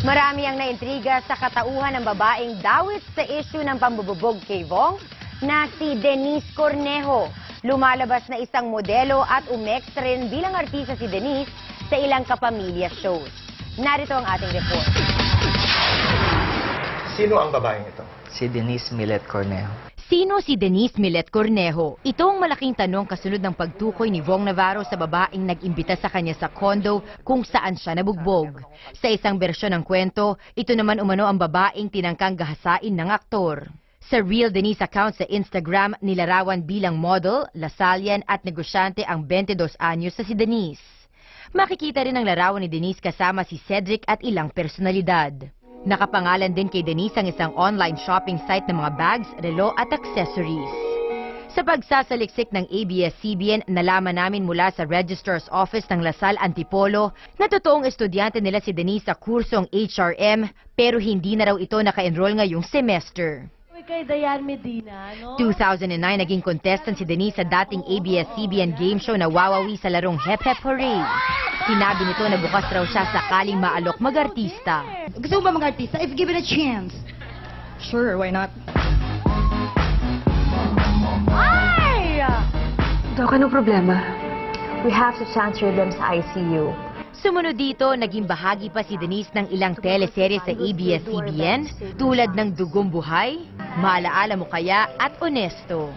Marami ang naintriga sa katauhan ng babaeng dawit sa issue ng pambububog kay Vong na si Denise Cornejo. Lumalabas na isang modelo at umex rin bilang artista si Denise sa ilang kapamilya shows. Narito ang ating report. Sino ang babaeng ito? Si Denise Millet Cornejo. Sino si Denise Millet Cornejo? Ito ang malaking tanong kasunod ng pagtukoy ni Vong Navarro sa babaeng nag-imbita sa kanya sa condo kung saan siya nabugbog. Sa isang bersyon ng kwento, ito naman umano ang babaeng tinangkang gahasain ng aktor. Sa Real Denise account sa Instagram, nilarawan bilang model, lasalyan at negosyante ang 22 anyos sa si Denise. Makikita rin ang larawan ni Denise kasama si Cedric at ilang personalidad. Nakapangalan din kay Denise ang isang online shopping site ng mga bags, relo at accessories. Sa pagsasaliksik ng ABS-CBN, nalaman namin mula sa Registrar's Office ng Lasal Antipolo na totoong estudyante nila si Denise sa kursong HRM pero hindi na raw ito naka-enroll ngayong semester. Kay Dayan Medina, no? 2009 naging contestant si Denise sa dating ABS-CBN game show na wawawi sa larong Hep Hep Hooray. Sinabi nito na bukas raw siya sakaling maalok mag-artista. Gusto mo ba mag-artista? If given a chance. Sure, why not? Ay! Dok, anong problema? We have to transfer them sa ICU. Sumunod dito, naging bahagi pa si Denise ng ilang teleserye sa ABS-CBN tulad ng Dugong Buhay, Maalaala Mo Kaya at Honesto.